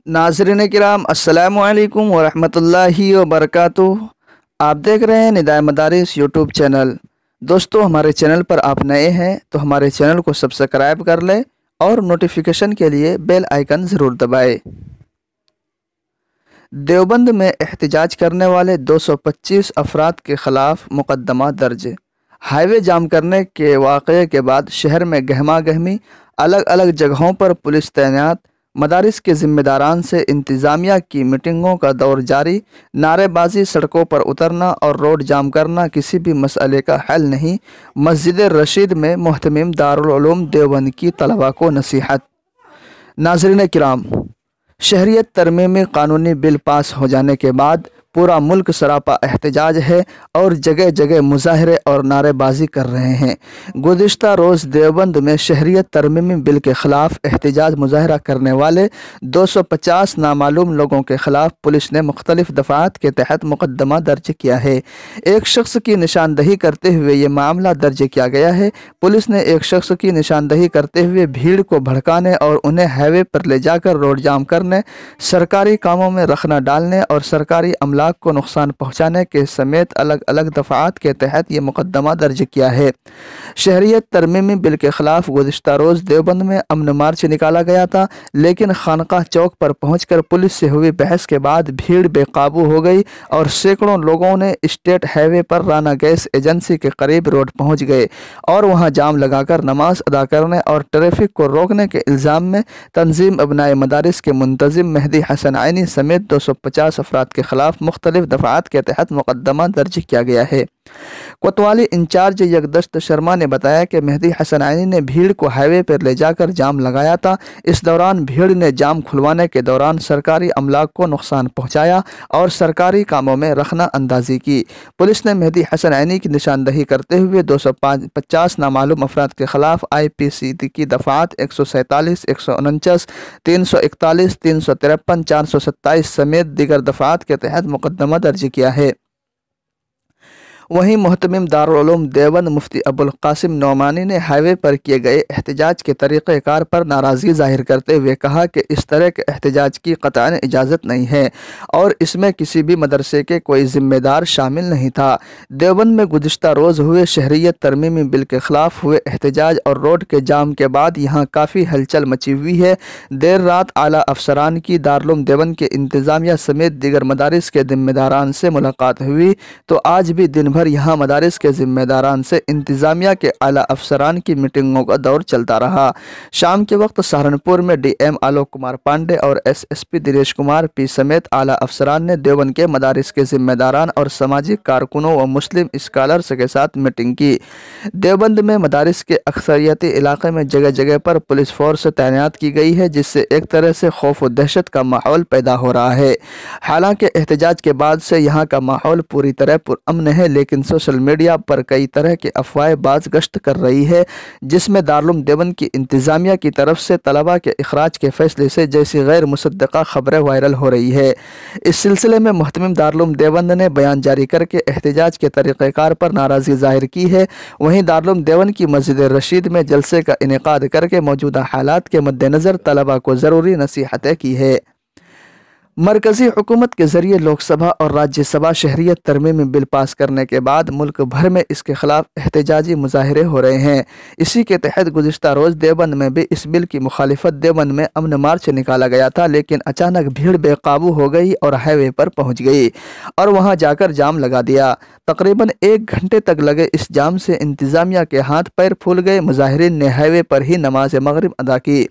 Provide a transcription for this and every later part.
नाज़रीन किराम अस्सलामु अलैकुम वरहमतुल्लाहि वबरकातुहू। आप देख रहे हैं निदाए मदारिस यूट्यूब चैनल। दोस्तों, हमारे चैनल पर आप नए हैं तो हमारे चैनल को सब्सक्राइब कर लें और नोटिफिकेशन के लिए बेल आइकन ज़रूर दबाएं। देवबंद में एहतजाज करने वाले 225 अफराद के ख़िलाफ़ मुकदमा दर्ज। हाईवे जाम करने के वाक़ये के बाद शहर में गहमा गहमी, अलग अलग जगहों पर पुलिस तैनात, मदारिस के ज़िम्मेदारान से इंतज़ामिया की मीटिंगों का दौर जारी। नारेबाजी, सड़कों पर उतरना और रोड जाम करना किसी भी मसले का हल नहीं। मस्जिद रशीद में मुहतमिम दारुल उलूम देवबंद की तलबा को नसीहत। नाज़रीन किराम, शहरियत तरमीमी कानूनी बिल पास हो जाने के बाद पूरा मुल्क सरापा एहतजाज है और जगह जगह मुजाहरे और नारेबाजी कर रहे हैं। गुज़िश्ता रोज़ देवबंद में शहरियत तरमीमी बिल के ख़िलाफ़ एहतजाज मुजाहरा करने वाले 250 नामालूम लोगों के ख़िलाफ़ पुलिस ने मुख्तलिफ दफ़ात के तहत मुकदमा दर्ज किया है। एक शख्स की निशानदही करते हुए ये मामला दर्ज किया गया है। पुलिस ने एक शख्स की निशानदही करते हुए भीड़ को भड़काने और उन्हें हाईवे पर ले जाकर रोड जाम करने, सरकारी कामों में रखना डालने और सरकारी अमला को नुकसान पहुंचाने के समेत अलग अलग दफ़ात के तहत ये मुकदमा दर्ज किया है। शहरियत तरमीमी बिल के ख़िलाफ़ गुज़िश्ता रोज़ देवबंद में अमन मार्च निकाला गया था, लेकिन खानकाह चौक पर पहुंचकर पुलिस से हुई बहस के बाद भीड़ बेकाबू हो गई और सैकड़ों लोगों ने स्टेट हाईवे पर राना गैस एजेंसी के करीब रोड पहुंच गए और वहां जाम लगाकर नमाज अदा करने और ट्रैफिक को रोकने के इल्ज़ाम में तंजीम अबनाए मदारिस के मुंतजिम मेहदी हसन आइनी समेत 250 अफराद के ख़िलाफ़ मुख्तलिफ दफ़ात के तहत मुकदमा दर्ज किया गया है। कोतवाली इंचार्ज यकदश्त शर्मा ने बताया कि मेहदी हसन आइनी ने भीड़ को हाईवे पर ले जाकर जाम लगाया था। इस दौरान भीड़ ने जाम खुलवाने के दौरान सरकारी अमलाक को नुकसान पहुंचाया और सरकारी कामों में रखना अंदाजी की। पुलिस ने मेहदी हसन आइनी की निशानदही करते हुए 250 नामालूम अफराद के खिलाफ IPC की दफ़ात 147, 149, 341, 353, 427 समेत दीगर दफ़ात के तहत मुकदमा दर्ज किया है। वहीं मुहतमिम दारुल उलूम देवबंद मुफ्ती अबुल कासिम नौमानी ने हाईवे पर किए गए एहतजाज के तरीक़ेकार पर नाराज़गी ज़ाहिर करते हुए कहा कि इस तरह के एहतजाज की क़तअन इजाज़त नहीं है और इसमें किसी भी मदरसे के कोई ज़िम्मेदार शामिल नहीं था। देवबंद में गुज़िश्ता रोज़ हुए शहरियत तरमीमी बिल के ख़िलाफ़ हुए एहतजाज और रोड के जाम के बाद यहाँ काफ़ी हलचल मची हुई है। देर रात आला अफसरान की दारुल देवबंद के इंतज़ामिया समेत दीगर मदारिस के ज़िम्मेदारान से मुलाकात हुई तो आज भी दिन भर यहाँ मदारिस के ज़िम्मेदारान से इंतज़ामिया के आला अफसरान की मीटिंगों का दौर चलता रहा। शाम के वक्त सहारनपुर में DM आलोक कुमार पांडे और SSP दिनेश कुमार P समेत आला अफसरान ने देवबंद के मदारिस के ज़िम्मेदारान और सामाजिक कारकुनों व मुस्लिम स्कॉलर्स के साथ मीटिंग की। देवबंद में मदारिस के अक्सरियती इलाके में जगह जगह पर पुलिस फोर्स तैनात की गई है, जिससे एक तरह से खौफ व दहशत का माहौल पैदा हो रहा है। हालांकि एहतजाज के बाद से यहाँ का माहौल पूरी तरह पुरअमन है, लेकिन सोशल मीडिया पर कई तरह की अफवाहें बाज गश्त कर रही है, जिसमें दारुल देवबंद की इंतज़ामिया की तरफ से तलबा के इखराज के फैसले से जैसी गैर मुसद्दक़ा खबरें वायरल हो रही है। इस सिलसिले में मुहतमिम दारुल देवबंद ने बयान जारी करके एहतजाज के तरीक़ेकार पर नाराज़गी ज़ाहिर की है। वहीं दारुल देवबंद की मस्जिद रशीद में जलसे का इनेकाद करके मौजूदा हालात के मद्देनज़र तलबा को ज़रूरी नसीहतें की है। मरकज़ी हुकूमत के ज़रिए लोकसभा और राज्यसभा शहरियत तरमीमी बिल पास करने के बाद मुल्क भर में इसके ख़िलाफ़ एहतजाजी मुज़ाहरे हो रहे हैं। इसी के तहत गुज़िश्ता रोज़ देवबंद में भी इस बिल की मुखालिफत देवबंद में अमन मार्च निकाला गया था, लेकिन अचानक भीड़ बेकाबू हो गई और हाईवे पर पहुँच गई और वहाँ जाकर जाम लगा दिया। तकरीबन 1 घंटे तक लगे इस जाम से इंतज़ामिया के हाथ पैर फूल गए। मुज़ाहिरीन ने हाईवे पर ही नमाज मगरिब अदा की।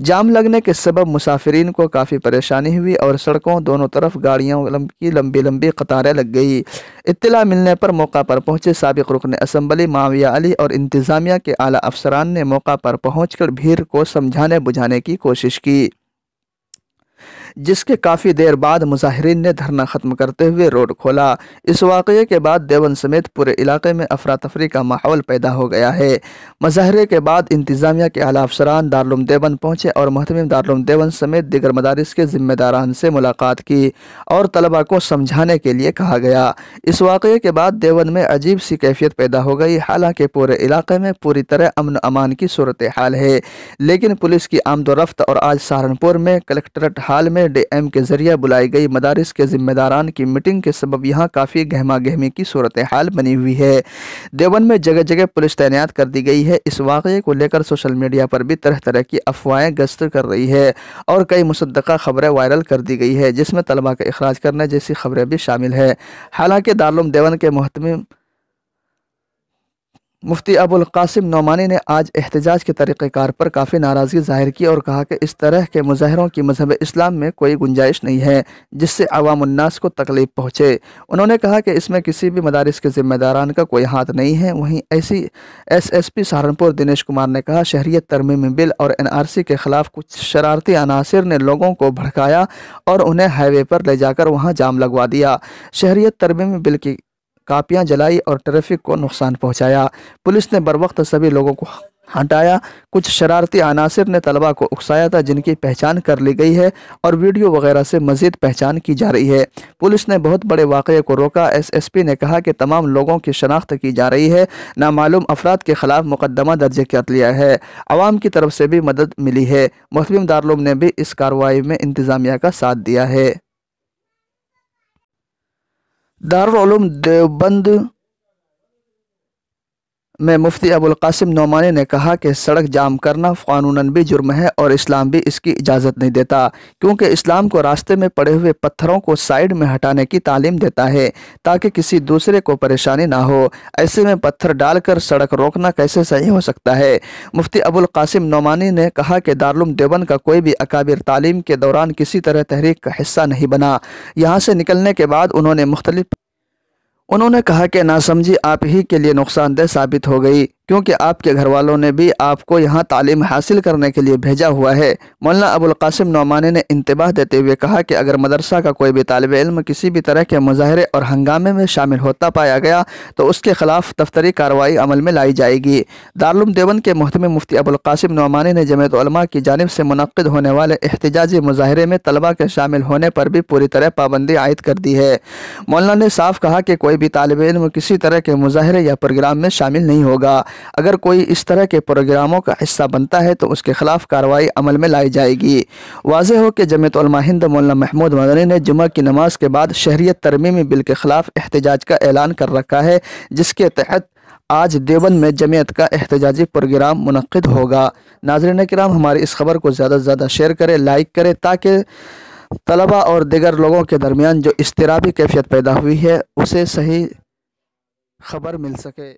जाम लगने के सबब मुसाफिरीन को काफ़ी परेशानी हुई और सड़कों दोनों तरफ गाड़ियों की लंबी लंबी कतारें लग गई। इत्तला मिलने पर मौका पर पहुंचे साबिक़ रुकन असम्बली माविया अली और इंतज़ामिया के आला अफसरान ने मौका पर पहुंचकर भीड़ को समझाने बुझाने की कोशिश की, जिसके काफ़ी देर बाद मुजाहिरीन ने धरना ख़त्म करते हुए रोड खोला। इस वाक़ये के बाद देवबंद समेत पूरे इलाके में अफरा तफरी का माहौल पैदा हो गया है। मुजाहरे के बाद इंतज़ामिया के आला अफसरान दारुल देवबंद पहुँचे और मुहतमिम दारुल देवबंद समेत दीगर मदारिस के ज़िम्मेदारान से मुलाकात की और तलबा को समझाने के लिए कहा गया। इस वाक़ये के बाद देवबंद में अजीब सी कैफियत पैदा हो गई। हालांकि पूरे इलाके में पूरी तरह अमन अमान की सूरत हाल है, लेकिन पुलिस की आमदोरफ्त और आज सहारनपुर में कलेक्ट्रेट हाल में MADM کے ذریعے بلائی گئی مدارس کے ذمہ داران کی میٹنگ کے سبب یہاں کافی گہما گہمی کی صورتحال بنی ہوئی ہے۔ دیوبند میں جگہ جگہ پولیس تعینات کر دی گئی ہے۔ اس واقعے کو لے کر سوشل میڈیا پر بھی طرح طرح کی افواہیں گشت کر رہی ہے اور کئی مصدقہ خبریں وائرل کر دی گئی ہے، جس میں طلبہ کا اخراج کرنے جیسی خبریں بھی شامل ہیں۔ حالانکہ دارالعلوم دیوبند کے محتمم مفتی ابوالقاسم نعمانی نے آج احتجاج کے طریقہ کار پر کافی ناراضگی ظاہر کی اور کہا کہ اس طرح کے مظاہروں کی مذہب اسلام میں کوئی گنجائش نہیں ہے جس سے عوام الناس کو تکلیف پہنچے۔ انہوں نے کہا کہ اس میں کسی بھی مدارس کے ذمہ داران کا کوئی ہاتھ نہیں ہے۔ وہیں SSP سہارنپور دنیش کمار نے کہا شہریت ترمیمی بل اور NRC کے خلاف کچھ شرارتی عناصر نے لوگوں کو بھڑکایا اور انہیں ہائی وے پر لے جا کر وہاں جام لگوا دیا، شہریت ترمیمی بل کی کاپیاں جلائی اور ٹریفک کو نقصان پہنچایا۔ پولیس نے بروقت سبھی لوگوں کو ہٹایا۔ کچھ شرارتی عناصر نے طلبہ کو اکسایا تھا جن کی پہچان کر لی گئی ہے اور ویڈیو وغیرہ سے مزید پہچان کی جا رہی ہے۔ پولیس نے بہت بڑے واقعے کو روکا۔ SSP نے کہا کہ تمام لوگوں کی شناخت کی جا رہی ہے، نامعلوم افراد کے خلاف مقدمہ درج کر لیا ہے، عوام کی طرف سے بھی مدد ملی ہے۔ محتمم دارالعلوم نے بھی اس کارروائی میں انتظامیہ کا ساتھ دیا ہے۔ دارالعلوم دیوبند میں مفتی ابوالقاسم نعمانی نے کہا کہ سڑک جام کرنا قانوناً بھی جرم ہے اور اسلام بھی اس کی اجازت نہیں دیتا، کیونکہ اسلام کو راستے میں پڑے ہوئے پتھروں کو سائیڈ میں ہٹانے کی تعلیم دیتا ہے تاکہ کسی دوسرے کو پریشانی نہ ہو۔ ایسے میں پتھر ڈال کر سڑک روکنا کیسے صحیح ہو سکتا ہے؟ مفتی ابوالقاسم نعمانی نے کہا کہ دارالعلوم دیوبند کا کوئی بھی اکابر تعلیم کے دوران کسی طرح تحریک کا حصہ نہیں بنا۔ یہاں سے نکلنے کے بعد انہوں نے کہا کہ ناسمجھی آپ ہی کے لیے نقصان دہ ثابت ہو گئی، کیونکہ آپ کے گھر والوں نے بھی آپ کو یہاں تعلیم حاصل کرنے کے لیے بھیجا ہوا ہے۔ مولانا ابوالقاسم نعمانی نے انتباہ دیتے ہوئے کہا کہ اگر مدرسہ کا کوئی بھی طالب علم کسی بھی طرح کے مظاہرے اور ہنگامے میں شامل ہوتا پایا گیا تو اس کے خلاف دفتری کارروائی عمل میں لائی جائے گی۔ دارالعلوم دیوبند کے محتمم مفتی ابوالقاسم نعمانی نے جمعیت علماء کی جانب سے منعقد ہونے والے احتجاجی مظاہرے میں طلبہ کے شامل ہونے پر بھی پوری طرح پابندی عائد کر دی ہے۔ مولانا نے صاف کہا کہ کوئی بھی طالب علم کسی طرح کے مظاہرے یا پروگرام میں شامل نہیں ہوگا۔ اگر کوئی اس طرح کے پروگراموں کا حصہ بنتا ہے تو اس کے خلاف کارروائی عمل میں لائی جائے گی۔ واضح ہو کہ جمعیت علماء ہند مولانا محمود مدنی نے جمعہ کی نماز کے بعد شہریت ترمیمی بل کے خلاف احتجاج کا اعلان کر رکھا ہے، جس کے تحت آج دیوبند میں جمعیت کا احتجاجی پروگرام منعقد ہوگا۔ ناظرین کرام، ہماری اس خبر کو زیادہ سے زیادہ شیئر کریں، لائک کریں، تاکہ طلبہ اور دیگر لوگوں کے درمیان جو اضطرابی کیفیت پیدا ہوئی ہے اسے صحیح خبر مل سکے۔